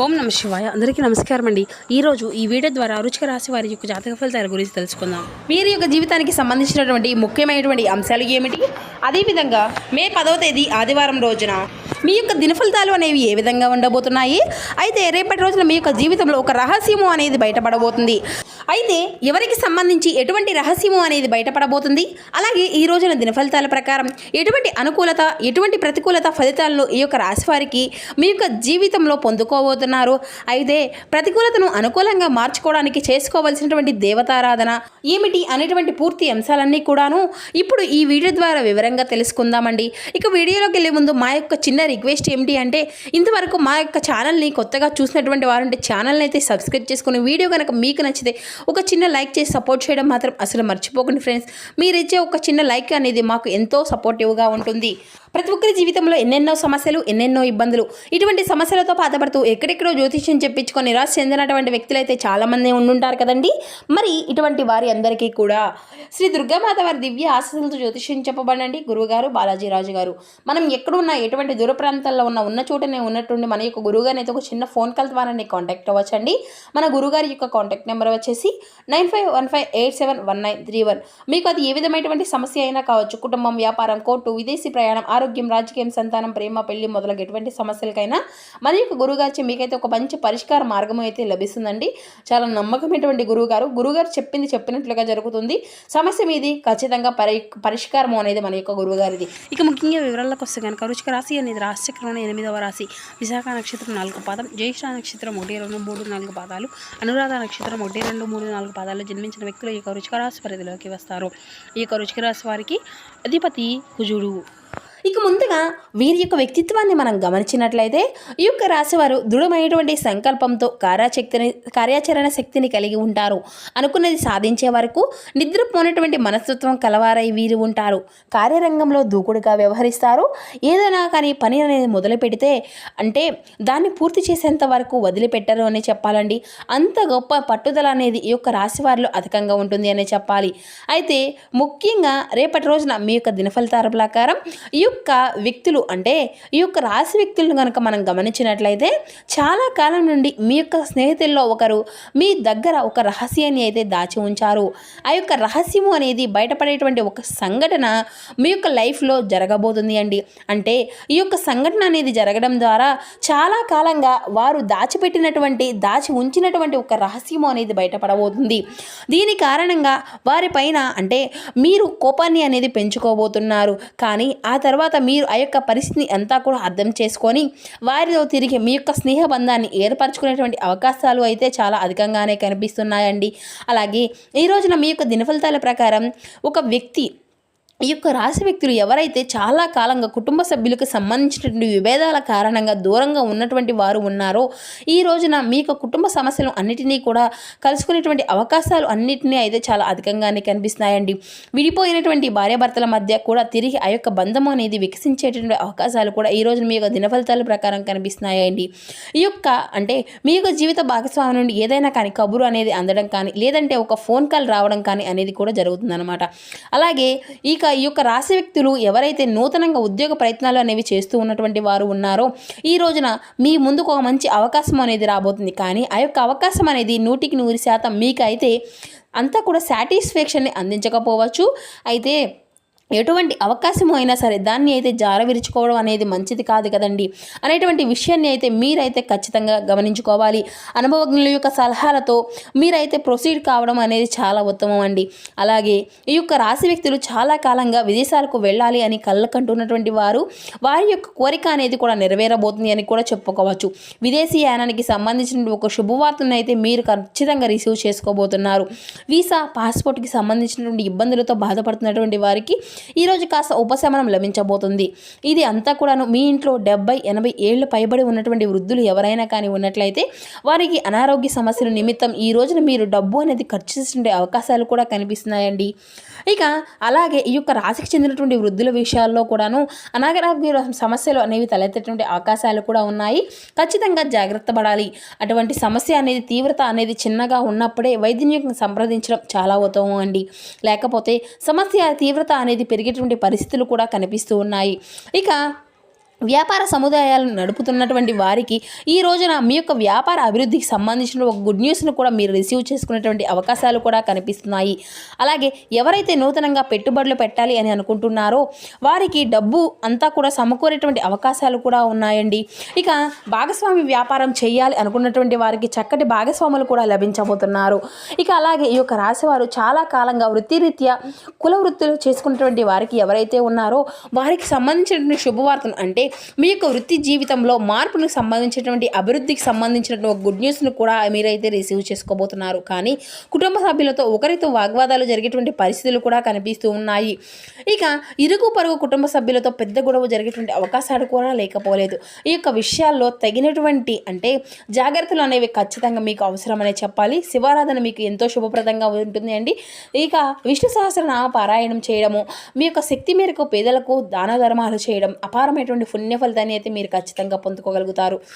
ఓం నమ శివాయ. అందరికీ నమస్కారం అండి. ఈరోజు ఈ వీడియో ద్వారా వృశ్చిక రాశి వారి యొక్క జాతక ఫలితాల గురించి తెలుసుకుందాం. వీరి యొక్క జీవితానికి సంబంధించినటువంటి ముఖ్యమైనటువంటి అంశాలు ఏమిటి, అదేవిధంగా మే 10వ తేదీ ఆదివారం రోజున మీ యొక్క దినఫలితాలు అనేవి ఏ విధంగా ఉండబోతున్నాయి, అయితే రేపటి రోజున మీ యొక్క జీవితంలో ఒక రహస్యము అనేది బయటపడబోతుంది. అయితే ఎవరికి సంబంధించి ఎటువంటి రహస్యము అనేది బయటపడబోతుంది, అలాగే ఈ రోజున దినఫలితాల ప్రకారం ఎటువంటి అనుకూలత ఎటువంటి ప్రతికూలత ఫలితాలను ఈ యొక్క రాశి వారికి మీ యొక్క జీవితంలో పొందుకోబోతున్నారు. అయితే ప్రతికూలతను అనుకూలంగా మార్చుకోవడానికి చేసుకోవాల్సినటువంటి దేవతారాధన ఏమిటి అనేటువంటి పూర్తి అంశాలన్నీ కూడాను ఇప్పుడు ఈ వీడియో ద్వారా వివరంగా తెలుసుకుందామండి. ఇక వీడియోలోకి వెళ్ళే ముందు మా యొక్క చిన్న రిక్వెస్ట్ ఏమిటి అంటే, ఇంతవరకు మా యొక్క ఛానల్ని కొత్తగా చూసినటువంటి వారుంటే ఛానల్ని అయితే సబ్స్క్రైబ్ చేసుకుని వీడియో కనుక మీకు నచ్చితే ఒక చిన్న లైక్ చేసి సపోర్ట్ చేయడం మాత్రం అసలు మర్చిపోకండి ఫ్రెండ్స్. మీరు ఇచ్చే ఒక చిన్న లైక్ అనేది మాకు ఎంతో సపోర్టివ్గా ఉంటుంది. ప్రతి ఒక్కరి జీవితంలో ఎన్నెన్నో సమస్యలు, ఎన్నెన్నో ఇబ్బందులు, ఇటువంటి సమస్యలతో బాధపడుతూ ఎక్కడెక్కడో జ్యోతిష్యం చెప్పించుకొని నిరాశ చెందినటువంటి వ్యక్తులు అయితే చాలామంది ఉండుంటారు కదండి. మరి ఇటువంటి వారి అందరికీ కూడా శ్రీ దుర్గామాత వారి దివ్య ఆశీస్సులతో జ్యోతిష్యం చెప్పబడండి గురువుగారు బాలాజీ రాజు గారు. మనం ఎక్కడున్నా ఎటువంటి దూర ప్రాంతాల్లో ఉన్న చోటనే ఉన్నట్టుండి మన యొక్క గురువుగారిని అయితే ఒక చిన్న ఫోన్ కాల్ ద్వారా కాంటాక్ట్ అవ్వచ్చండి. మన గురువుగారి యొక్క కాంటాక్ట్ నెంబర్ వచ్చేసి 9515871931. మీకు అది ఏ విధమైనటువంటి సమస్య అయినా కావచ్చు, కుటుంబం, వ్యాపారం, కోర్టు, విదేశీ ప్రయాణం, ఆరోగ్యం, రాజకీయం, సంతానం, ప్రేమ, పెళ్లి మొదలగు ఎటువంటి సమస్యలకైనా మన యొక్క గురువుగారి మీకైతే ఒక మంచి పరిష్కార మార్గం అయితే లభిస్తుందండి. చాలా నమ్మకమైనటువంటి గురువుగారు చెప్పింది చెప్పినట్లుగా జరుగుతుంది. సమస్య మీది ఖచ్చితంగా పరిష్కారం అనేది మన యొక్క గురువుగారిది. ఇక ముఖ్యంగా వివరాలకు వస్తే కనుక వృశ్చిక రాశి అనేది రాశిచక్రంలో 8వ రాశి. విశాఖ నక్షత్రం 4 పాదం, జ్యేష్ఠ నక్షత్రం 1, 2, 3, 4 పాదాలు, అనురాధ నక్షత్రం 1, 2, 3, 4 పాదాలు జన్మించిన వ్యక్తులు ఈ యొక్క వృశ్చిక రాశి పరిధిలోకి వస్తారు. ఈ యొక్క వృశ్చిక రాశి వారికి అధిపతి కుజుడు. ఇక ముందుగా వీరి యొక్క వ్యక్తిత్వాన్ని మనం గమనించినట్లయితే ఈ యొక్క రాశివారు దృఢమైనటువంటి సంకల్పంతో కార్యాచరణ శక్తిని కలిగి ఉంటారు. అనుకున్నది సాధించే వరకు నిద్రపోనటువంటి మనస్తత్వం కలవారై వీరు ఉంటారు. కార్యరంగంలో దూకుడుగా వ్యవహరిస్తారు. ఏదైనా కానీ పని అనేది మొదలు పెడితే అంటే దాన్ని పూర్తి చేసేంత వరకు వదిలిపెట్టరు అని చెప్పాలండి. అంత గొప్ప పట్టుదల అనేది ఈ యొక్క రాశివారిలో అధికంగా ఉంటుంది అనే చెప్పాలి. అయితే ముఖ్యంగా రేపటి రోజున మీ యొక్క దినఫలితాల ప్రకారం ఈ యొక్క వ్యక్తులు అంటే ఈ యొక్క రాశి వ్యక్తులను కనుక మనం గమనించినట్లయితే చాలా కాలం నుండి మీ యొక్క స్నేహితుల్లో ఒకరు మీ దగ్గర ఒక రహస్యాన్ని అయితే దాచి ఉంచారు. ఆ యొక్క రహస్యము అనేది బయటపడేటువంటి ఒక సంఘటన మీ యొక్క లైఫ్లో జరగబోతుంది అండి. అంటే ఈ యొక్క సంఘటన అనేది జరగడం ద్వారా చాలా కాలంగా వారు దాచి ఉంచినటువంటి ఒక రహస్యము అనేది బయటపడబోతుంది. దీని కారణంగా వారిపైన అంటే మీరు కోపాన్ని అనేది పెంచుకోబోతున్నారు. కానీ ఆ తర్వాత మీరు ఆ యొక్క పరిస్థితిని అంతా కూడా అర్థం చేసుకొని వారితో తిరిగి మీ యొక్క స్నేహబంధాన్ని ఏర్పరచుకునేటువంటి అవకాశాలు అయితే చాలా అధికంగానే కనిపిస్తున్నాయండి. అలాగే ఈ రోజున మీ యొక్క దినఫలితాల ప్రకారం ఒక వ్యక్తి ఈ యొక్క రాశి వ్యక్తులు ఎవరైతే చాలా కాలంగా కుటుంబ సభ్యులకు సంబంధించినటువంటి విభేదాల కారణంగా దూరంగా ఉన్నటువంటి వారు ఉన్నారో ఈ రోజున మీ యొక్క కుటుంబ సమస్యలు అన్నిటినీ కూడా కలుసుకునేటువంటి అవకాశాలు అన్నిటినీ అయితే చాలా అధికంగానే కనిపిస్తున్నాయండి. విడిపోయినటువంటి భార్యాభర్తల మధ్య కూడా తిరిగి ఆ యొక్క బంధం అనేది వికసించేటువంటి అవకాశాలు కూడా ఈ రోజున మీ యొక్క దినఫలితాల ప్రకారం కనిపిస్తున్నాయండి. ఈ యొక్క అంటే మీ యొక్క జీవిత భాగస్వామి నుండి ఏదైనా కానీ కబురు అనేది అందడం కానీ లేదంటే ఒక ఫోన్ కాల్ రావడం కానీ అనేది కూడా జరుగుతుందన్నమాట. అలాగే ఈ యొక్క రాశి వ్యక్తులు ఎవరైతే నూతనంగా ఉద్యోగ ప్రయత్నాలు అనేవి చేస్తూ ఉన్నటువంటి వారు ఉన్నారో ఈ రోజున మీ ముందుకు ఒక మంచి అవకాశం అనేది రాబోతుంది. కానీ ఆ యొక్క అవకాశం అనేది 100% మీకు అయితే అంతా కూడా సాటిస్ఫాక్షన్ని అందించకపోవచ్చు. అయితే ఎటువంటి అవకాశము అయినా సరే దాన్ని అయితే జారవిరుచుకోవడం అనేది మంచిది కాదు కదండి అనేటువంటి విషయాన్ని అయితే మీరైతే ఖచ్చితంగా గమనించుకోవాలి. అనుభవజ్ఞుల యొక్క సలహాలతో మీరైతే ప్రొసీడ్ కావడం అనేది చాలా ఉత్తమం అండి. అలాగే ఈ యొక్క రాశి వ్యక్తులు చాలా కాలంగా విదేశాలకు వెళ్ళాలి అని కళ్ళకంటున్నటువంటి వారి యొక్క కోరిక అనేది కూడా నెరవేరబోతుంది అని కూడా చెప్పుకోవచ్చు. విదేశీ యానానికి సంబంధించిన ఒక శుభవార్తను అయితే మీరు ఖచ్చితంగా రిసీవ్ చేసుకోబోతున్నారు. వీసా, పాస్పోర్ట్కి సంబంధించినటువంటి ఇబ్బందులతో బాధపడుతున్నటువంటి వారికి ఈరోజు కాస్త ఉపశమనం లభించబోతుంది. ఇది అంతా కూడాను మీ ఇంట్లో 70-80 ఏళ్ళు పైబడి ఉన్నటువంటి వృద్ధులు ఎవరైనా కానీ ఉన్నట్లయితే వారికి అనారోగ్య సమస్యల నిమిత్తం ఈ రోజున మీరు డబ్బు అనేది ఖర్చు చేసే అవకాశాలు కూడా కనిపిస్తున్నాయండి. ఇక అలాగే ఈ యొక్క రాశికి చెందినటువంటి వృద్ధుల విషయాల్లో కూడాను అనారోగ్య సమస్యలు అనేవి తలెత్తేటువంటి అవకాశాలు కూడా ఉన్నాయి. ఖచ్చితంగా జాగ్రత్త పడాలి. అటువంటి సమస్య అనేది తీవ్రత అనేది చిన్నగా ఉన్నప్పుడే వైద్యుని సంప్రదించడం చాలా ఉత్తమం అండి. లేకపోతే సమస్య తీవ్రత అనేది పెరిగేటువంటి పరిస్థితులు కూడా కనిపిస్తూ ఉన్నాయి. ఇక వ్యాపార సముదాయాలను నడుపుతున్నటువంటి వారికి ఈ రోజున మీ యొక్క వ్యాపార అభివృద్ధికి సంబంధించిన ఒక గుడ్ న్యూస్ను కూడా మీరు రిసీవ్ చేసుకునేటువంటి అవకాశాలు కూడా కనిపిస్తున్నాయి. అలాగే ఎవరైతే నూతనంగా పెట్టుబడులు పెట్టాలి అని అనుకుంటున్నారో వారికి డబ్బు అంతా కూడా సమకూరేటువంటి అవకాశాలు కూడా ఉన్నాయండి. ఇక భాగస్వామి వ్యాపారం చేయాలి అనుకున్నటువంటి వారికి చక్కటి భాగస్వాములు కూడా లభించబోతున్నారు. ఇక అలాగే ఈ యొక్క రాశివారు చాలా కాలంగా వృత్తిరీత్యా కుల వృత్తులు చేసుకున్నటువంటి వారికి ఎవరైతే ఉన్నారో వారికి సంబంధించినటువంటి శుభవార్తను అంటే మీ యొక్క వృత్తి జీవితంలో మార్పులకు సంబంధించినటువంటి అభివృద్ధికి సంబంధించినటువంటి గుడ్ న్యూస్ను కూడా మీరైతే రిసీవ్ చేసుకోబోతున్నారు. కానీ కుటుంబ సభ్యులతో ఒకరితో వాగ్వాదాలు జరిగేటువంటి పరిస్థితులు కూడా కనిపిస్తూ ఉన్నాయి. ఇక ఇరుగు పొరుగు కుటుంబ సభ్యులతో పెద్ద గొడవ జరిగేటువంటి అవకాశాలు కూడా లేకపోలేదు. ఈ యొక్క విషయాల్లో తగినటువంటి అంటే జాగ్రత్తలు అనేవి ఖచ్చితంగా మీకు అవసరమనే చెప్పాలి. శివారాధన మీకు ఎంతో శుభప్రదంగా ఉంటుంది అండి. ఇక విష్ణు సహస్రనామ పారాయణం చేయడము, మీ యొక్క శక్తి మేరకు పేదలకు దాన ధర్మాలు చేయడం అపారమైనటువంటి పుణ్య ఫలితాన్ని అయితే మీరు ఖచ్చితంగా పొందుకోగలుగుతారు.